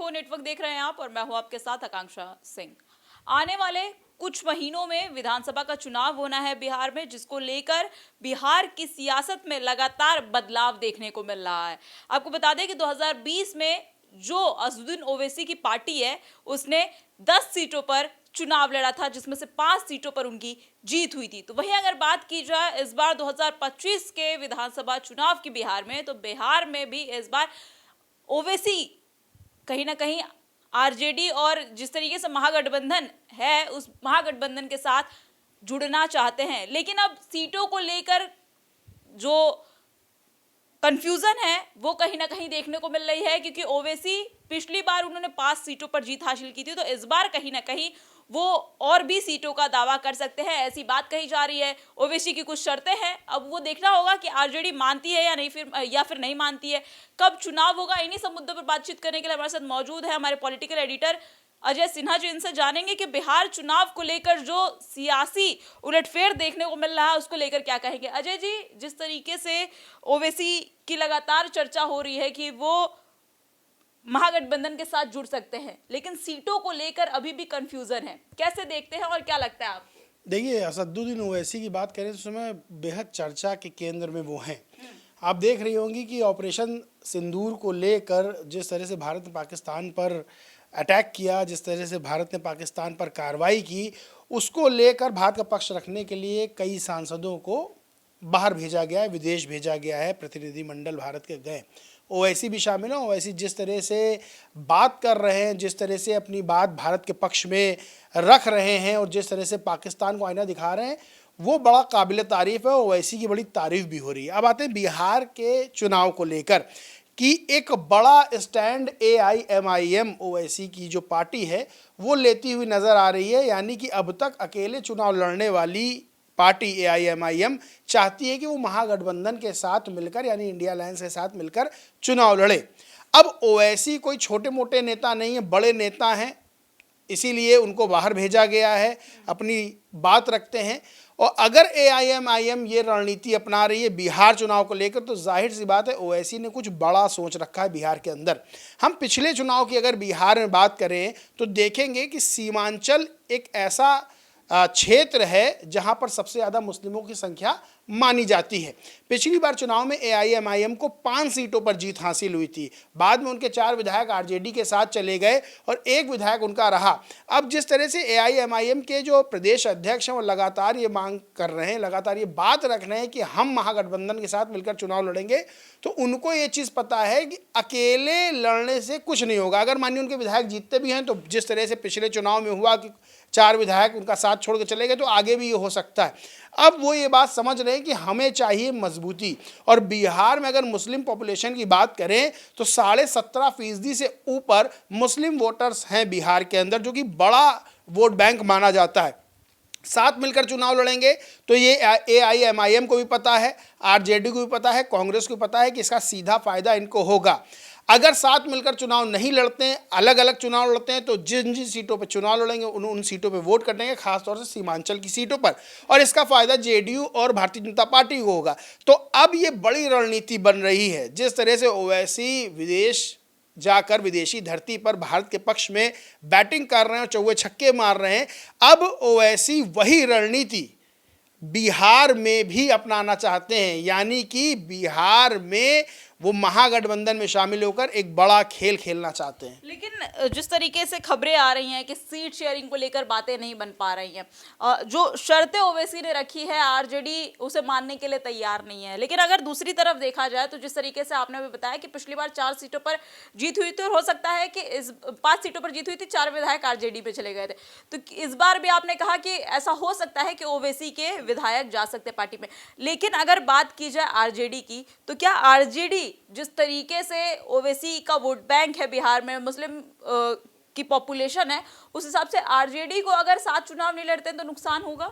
T24 network देख रहे हैं आप और मैं हूं आपके साथ आकांक्षा सिंह। आने वाले कुछ महीनों में विधानसभा का चुनाव होना है बिहार में, जिसको लेकर बिहार की सियासत में लगातार बदलाव देखने को मिल रहा है। आपको बता दें कि 2020 में जो असदुद्दीन ओवैसी की पार्टी है उसने 10 सीटों पर चुनाव लड़ा था, जिसमें से 5 सीटों पर उनकी जीत हुई थी। तो वहीं अगर बात की जाए इस बार 2025 के विधानसभा चुनाव की बिहार में, तो बिहार में भी इस बार ओवैसी कहीं ना कहीं आरजेडी और जिस तरीके से महागठबंधन है उस महागठबंधन के साथ जुड़ना चाहते हैं, लेकिन अब सीटों को लेकर जो कंफ्यूजन है वो कहीं ना कहीं देखने को मिल रही है, क्योंकि ओवैसी पिछली बार उन्होंने 5 सीटों पर जीत हासिल की थी, तो इस बार कहीं ना कहीं वो और भी सीटों का दावा कर सकते हैं, ऐसी बात कही जा रही है। ओवैसी की कुछ शर्तें हैं, अब वो देखना होगा कि आरजेडी मानती है या फिर नहीं मानती है। कब चुनाव होगा, इन्हीं सब मुद्दों पर बातचीत करने के लिए हमारे साथ मौजूद है हमारे पॉलिटिकल एडिटर अजय सिन्हा जी। इनसे जानेंगे कि बिहार चुनाव को लेकर जो सियासी उलटफेर देखने को मिल रहा है उसको लेकर क्या कहेंगे। अजय जी, जिस तरीके से ओवैसी की लगातार चर्चा हो रही है कि वो महागठबंधन के साथ जुड़ सकते हैं, लेकिन सीटों को लेकर अभी भी कंफ्यूजन है, कैसे देखते हैं और क्या लगता है आप? देखिए, असदुद्दीन ओवैसी की बात करें तो उस समय बेहद चर्चा के केंद्र में वो हैं। आप देख रही होंगी कि ऑपरेशन सिंदूर को लेकर जिस तरह से भारत ने पाकिस्तान पर अटैक किया, जिस तरह से भारत ने पाकिस्तान पर कार्रवाई की, उसको लेकर भारत का पक्ष रखने के लिए कई सांसदों को बाहर भेजा गया है, विदेश भेजा गया है, प्रतिनिधिमंडल भारत के गए। ओवैसी भी शामिल है। ओवैसी जिस तरह से बात कर रहे हैं, जिस तरह से अपनी बात भारत के पक्ष में रख रहे हैं और जिस तरह से पाकिस्तान को आईना दिखा रहे हैं, वो बड़ा काबिल तारीफ़ है। ओवैसी की बड़ी तारीफ़ भी हो रही है। अब आते हैं बिहार के चुनाव को लेकर कि एक बड़ा स्टैंड AIMIM ओवैसी की जो पार्टी है वो लेती हुई नज़र आ रही है। यानी कि अब तक अकेले चुनाव लड़ने वाली पार्टी AIMIM चाहती है कि वो महागठबंधन के साथ मिलकर यानी इंडिया अलायंस के साथ मिलकर चुनाव लड़े। अब ओवैसी कोई छोटे मोटे नेता नहीं है, बड़े नेता हैं, इसीलिए उनको बाहर भेजा गया है, अपनी बात रखते हैं। और अगर AIMIM ये रणनीति अपना रही है बिहार चुनाव को लेकर, तो जाहिर सी बात है ओवैसी ने कुछ बड़ा सोच रखा है बिहार के अंदर। हम पिछले चुनाव की अगर बिहार में बात करें तो देखेंगे कि सीमांचल एक ऐसा क्षेत्र है जहां पर सबसे ज़्यादा मुस्लिमों की संख्या मानी जाती है। पिछली बार चुनाव में AIMIM को 5 सीटों पर जीत हासिल हुई थी। बाद में उनके 4 विधायक आरजेडी के साथ चले गए और 1 विधायक उनका रहा। अब जिस तरह से AIMIM के जो प्रदेश अध्यक्ष हैं वो लगातार ये मांग कर रहे हैं, लगातार ये बात रख रहे हैं कि हम महागठबंधन के साथ मिलकर चुनाव लड़ेंगे, तो उनको ये चीज़ पता है कि अकेले लड़ने से कुछ नहीं होगा। अगर मानिए उनके विधायक जीतते भी हैं तो जिस तरह से पिछले चुनाव में हुआ कि 4 विधायक उनका साथ छोड़ के चले गए, तो आगे भी ये हो सकता है। अब वो ये बात समझ रहे हैं कि हमें चाहिए मजबूती। और बिहार में अगर मुस्लिम पॉपुलेशन की बात करें तो 17.5% से ऊपर मुस्लिम वोटर्स हैं बिहार के अंदर, जो कि बड़ा वोट बैंक माना जाता है। साथ मिलकर चुनाव लड़ेंगे तो ये AIMIM को भी पता है, आरजेडी को भी पता है, कांग्रेस को भी पता है कि इसका सीधा फायदा इनको होगा। अगर साथ मिलकर चुनाव नहीं लड़ते हैं, अलग अलग चुनाव लड़ते हैं, तो जिन जिन सीटों पर चुनाव लड़ेंगे उन सीटों पर वोट कटेंगे, खासतौर से सीमांचल की सीटों पर, और इसका फायदा JDU और भारतीय जनता पार्टी को होगा। तो अब ये बड़ी रणनीति बन रही है। जिस तरह से ओवैसी विदेश जाकर विदेशी धरती पर भारत के पक्ष में बैटिंग कर रहे हैं और चौके छक्के मार रहे हैं, अब ओवैसी वही रणनीति बिहार में भी अपनाना चाहते हैं। यानी कि बिहार में वो महागठबंधन में शामिल होकर एक बड़ा खेल खेलना चाहते हैं। लेकिन जिस तरीके से खबरें आ रही हैं कि सीट शेयरिंग को लेकर बातें नहीं बन पा रही हैं, जो शर्तें ओवैसी ने रखी है आरजेडी उसे मानने के लिए तैयार नहीं है। लेकिन अगर दूसरी तरफ देखा जाए तो जिस तरीके से आपने भी बताया कि पिछली बार 4 सीटों पर जीत हुई थी और हो सकता है कि इस 5 सीटों पर जीत हुई थी, 4 विधायक आरजेडी पे चले गए थे, तो इस बार भी आपने कहा कि ऐसा हो सकता है कि ओवैसी के विधायक जा सकते पार्टी में। लेकिन अगर बात की जाए आरजेडी की, तो क्या आरजेडी जिस तरीके से ओवैसी का वोट बैंक है बिहार में, मुस्लिम की पॉपुलेशन है, उस हिसाब से आरजेडी को अगर साथ चुनाव नहीं लड़ते तो नुकसान होगा?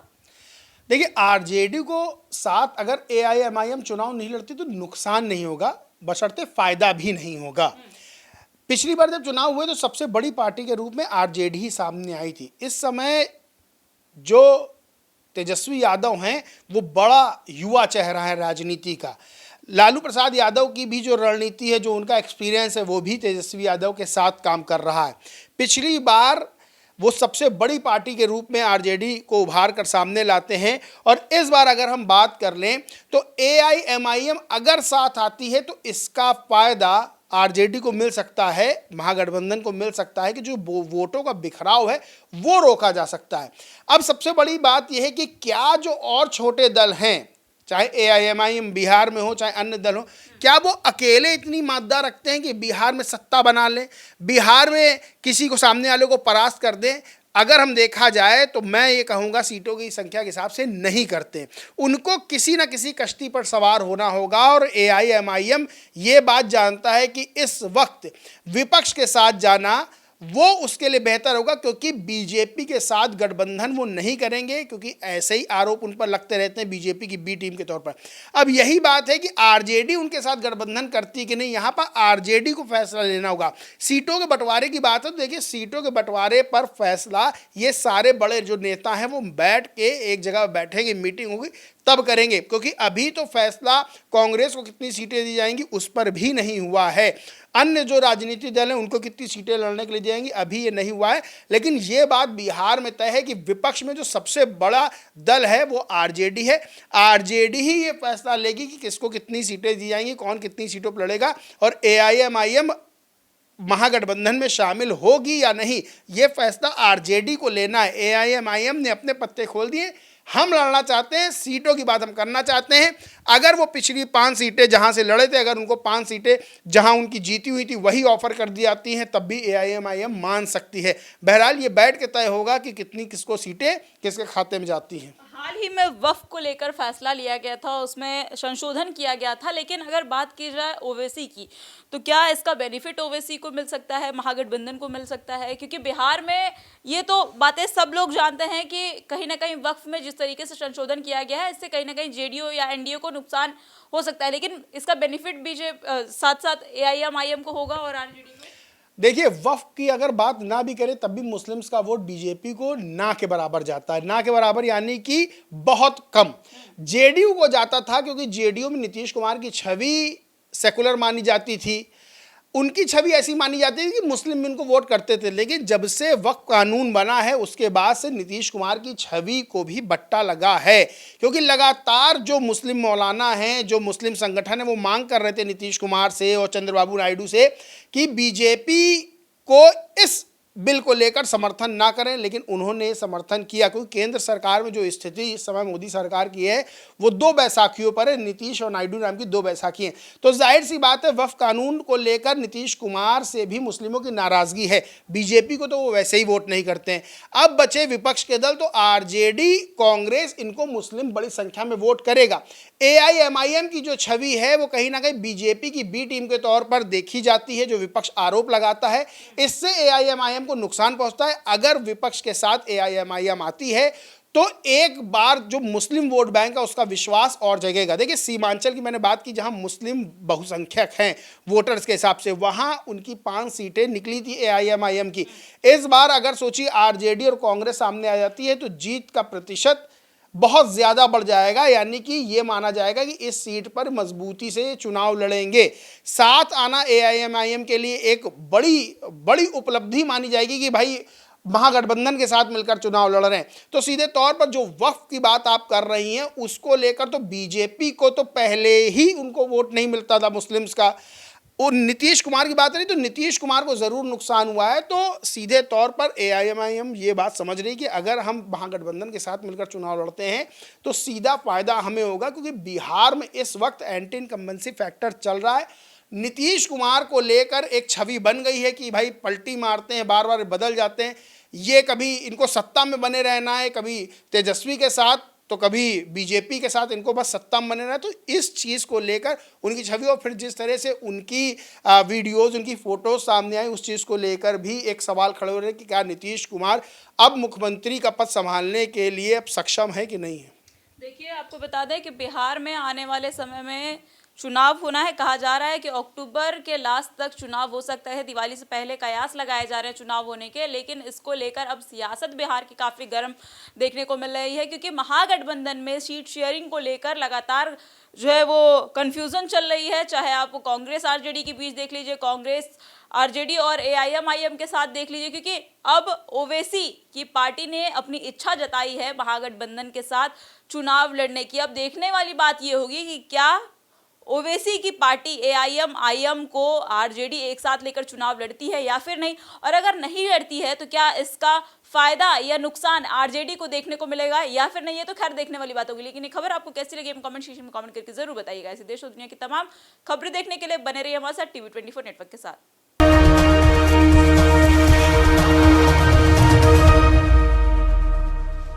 देखिए, आरजेडी को साथ अगर AIMIM चुनाव नहीं लड़ती तो नुकसान नहीं होगा, बशर्ते फायदा भी नहीं होगा। पिछली बार जब चुनाव हुए तो सबसे बड़ी पार्टी के रूप में आरजेडी ही सामने आई थी। इस समय जो तेजस्वी यादव हैं वो बड़ा युवा चेहरा है राजनीति का। लालू प्रसाद यादव की भी जो रणनीति है, जो उनका एक्सपीरियंस है, वो भी तेजस्वी यादव के साथ काम कर रहा है। पिछली बार वो सबसे बड़ी पार्टी के रूप में आरजेडी को उभार कर सामने लाते हैं, और इस बार अगर हम बात कर लें तो एआईएमआईएम अगर साथ आती है तो इसका फायदा आरजेडी को मिल सकता है, महागठबंधन को मिल सकता है कि जो वोटों का बिखराव है वो रोका जा सकता है। अब सबसे बड़ी बात यह है कि क्या जो और छोटे दल हैं, चाहे एआईएमआईएम बिहार में हो चाहे अन्य दल हो, क्या वो अकेले इतनी मात्रा रखते हैं कि बिहार में सत्ता बना लें, बिहार में किसी को सामने वाले को परास्त कर दें? अगर हम देखा जाए तो मैं ये कहूँगा सीटों की संख्या के हिसाब से नहीं करते। उनको किसी न किसी कश्ती पर सवार होना होगा, और एआईएमआईएम ये बात जानता है कि इस वक्त विपक्ष के साथ जाना वो उसके लिए बेहतर होगा, क्योंकि बीजेपी के साथ गठबंधन वो नहीं करेंगे, क्योंकि ऐसे ही आरोप उन पर लगते रहते हैं बीजेपी की बी टीम के तौर पर। अब यही बात है कि आरजेडी उनके साथ गठबंधन करती कि नहीं, यहाँ पर आरजेडी को फैसला लेना होगा। सीटों के बंटवारे की बात है तो देखिए, सीटों के बंटवारे पर फैसला ये सारे बड़े जो नेता हैं वो बैठ के एक जगह बैठेंगे, मीटिंग होगी तब करेंगे, क्योंकि अभी तो फैसला कांग्रेस को कितनी सीटें दी जाएंगी उस पर भी नहीं हुआ है। अन्य जो राजनीतिक दल हैं उनको कितनी सीटें लड़ने के लिए जाएंगी अभी ये नहीं हुआ है। लेकिन ये बात बिहार में तय है कि विपक्ष में जो सबसे बड़ा दल है वो आरजेडी है। आरजेडी ही ये फैसला लेगी कि किसको कितनी सीटें दी जाएंगी, कौन कितनी सीटों पर लड़ेगा, और एआईएमआईएम महागठबंधन में शामिल होगी या नहीं, ये फैसला आरजेडी को लेना है। एआईएमआईएम ने अपने पत्ते खोल दिए, हम लड़ना चाहते हैं, सीटों की बात हम करना चाहते हैं। अगर वो पिछली 5 सीटें जहां से लड़े थे, अगर उनको 5 सीटें जहां उनकी जीती हुई थी वही ऑफर कर दी जाती हैं, तब भी एआईएमआईएम मान सकती है। बहरहाल ये बैठ के तय होगा कि कितनी किसको सीटें किसके खाते में जाती हैं। हाल ही में वक्फ को लेकर फैसला लिया गया था, उसमें संशोधन किया गया था, लेकिन अगर बात की जाए ओवैसी की, तो क्या इसका बेनिफिट ओवैसी को मिल सकता है, महागठबंधन को मिल सकता है? क्योंकि बिहार में ये तो बातें सब लोग जानते हैं कि कहीं ना कहीं वक्फ में जिस तरीके से संशोधन किया गया है, इससे कहीं ना कहीं जेडीयू या एनडीए को नुकसान हो सकता है, लेकिन इसका बेनिफिट साथ साथ एआईएमआईएम को होगा और आरजेडी को। देखिए, वक्फ की अगर बात ना भी करें तब भी मुस्लिम्स का वोट बीजेपी को ना के बराबर जाता है। ना के बराबर यानी कि बहुत कम जेडीयू को जाता था, क्योंकि जेडीयू में नीतीश कुमार की छवि सेकुलर मानी जाती थी, उनकी छवि ऐसी मानी जाती थी कि मुस्लिम इनको वोट करते थे। लेकिन जब से वक्फ कानून बना है उसके बाद से नीतीश कुमार की छवि को भी बट्टा लगा है, क्योंकि लगातार जो मुस्लिम मौलाना हैं, जो मुस्लिम संगठन है, वो मांग कर रहे थे नीतीश कुमार से और चंद्रबाबू नायडू से कि बीजेपी को इस बिल को लेकर समर्थन ना करें, लेकिन उन्होंने समर्थन किया, क्योंकि केंद्र सरकार में जो स्थिति इस समय मोदी सरकार की है वो 2 बैसाखियों पर है, नीतीश और नायडू नाम की 2 बैसाखी हैं। तो जाहिर सी बात है वक्फ कानून को लेकर नीतीश कुमार से भी मुस्लिमों की नाराजगी है, बीजेपी को तो वो वैसे ही वोट नहीं करते हैं। अब बचे विपक्ष के दल, तो आरजेडी, कांग्रेस, इनको मुस्लिम बड़ी संख्या में वोट करेगा। एआईएमआईएम की जो छवि है वो कहीं ना कहीं बीजेपी की बी टीम के तौर पर देखी जाती है, जो विपक्ष आरोप लगाता है, इससे एआईएमआईएम को नुकसान पहुंचता है। अगर विपक्ष के साथ एआईएमआईएम आती है तो एक बार जो मुस्लिम वोट बैंक है उसका विश्वास और जगेगा। देखिए, सीमांचल की मैंने बात की, जहां मुस्लिम बहुसंख्यक हैं वोटर्स के हिसाब से, वहां उनकी 5 सीटें निकली थी एआईएमआईएम की। इस बार अगर सोचिए आरजेडी और कांग्रेस सामने आ जाती है तो जीत का प्रतिशत बहुत ज़्यादा बढ़ जाएगा, यानी कि ये माना जाएगा कि इस सीट पर मजबूती से चुनाव लड़ेंगे। साथ आना एआईएमआईएम के लिए एक बड़ी उपलब्धि मानी जाएगी कि भाई महागठबंधन के साथ मिलकर चुनाव लड़ रहे हैं। तो सीधे तौर पर जो वक्फ की बात आप कर रही हैं उसको लेकर तो बीजेपी को तो पहले ही उनको वोट नहीं मिलता था मुस्लिम्स का, और नीतीश कुमार की बात रही तो नीतीश कुमार को ज़रूर नुकसान हुआ है। तो सीधे तौर पर एआईएमआईएम ये बात समझ रही कि अगर हम महागठबंधन के साथ मिलकर चुनाव लड़ते हैं तो सीधा फायदा हमें होगा, क्योंकि बिहार में इस वक्त एंटी इनकम्बेंसी फैक्टर चल रहा है। नीतीश कुमार को लेकर एक छवि बन गई है कि भाई पलटी मारते हैं, बार बार बदल जाते हैं, ये कभी इनको सत्ता में बने रहना है, कभी तेजस्वी के साथ तो कभी बीजेपी के साथ, इनको बस सत्ता में बने रहना है। तो इस चीज़ को लेकर उनकी छवि, और फिर जिस तरह से उनकी वीडियोज़, उनकी फ़ोटोज़ सामने आई, उस चीज़ को लेकर भी एक सवाल खड़े हो रहे हैं कि क्या नीतीश कुमार अब मुख्यमंत्री का पद संभालने के लिए अब सक्षम है कि नहीं है। देखिए, आपको बता दें कि बिहार में आने वाले समय में चुनाव होना है। कहा जा रहा है कि अक्टूबर के लास्ट तक चुनाव हो सकता है। दिवाली से पहले कयास लगाए जा रहे हैं चुनाव होने के, लेकिन इसको लेकर अब सियासत बिहार की काफी गर्म देखने को मिल रही है, क्योंकि महागठबंधन में सीट शेयरिंग को लेकर लगातार जो है वो कंफ्यूजन चल रही है। चाहे आप कांग्रेस आरजेडी के बीच देख लीजिए, कांग्रेस आरजेडी और एआईएमआईएम के साथ देख लीजिए, क्योंकि अब ओवैसी की पार्टी ने अपनी इच्छा जताई है महागठबंधन के साथ चुनाव लड़ने की। अब देखने वाली बात ये होगी कि क्या ओवैसी की पार्टी एआईएमआईएम को आरजेडी एक साथ लेकर चुनाव लड़ती है या फिर नहीं, और अगर नहीं लड़ती है तो क्या इसका फायदा या नुकसान आरजेडी को देखने को मिलेगा या फिर नहीं। ये तो खैर देखने वाली बात होगी, लेकिन ये खबर आपको कैसी लगी कमेंट सेक्शन में कमेंट करके जरूर बताइएगा। ऐसे देश और दुनिया की तमाम खबरें देखने के लिए बने रहिए हमारे साथ टीवी 24 नेटवर्क के साथ।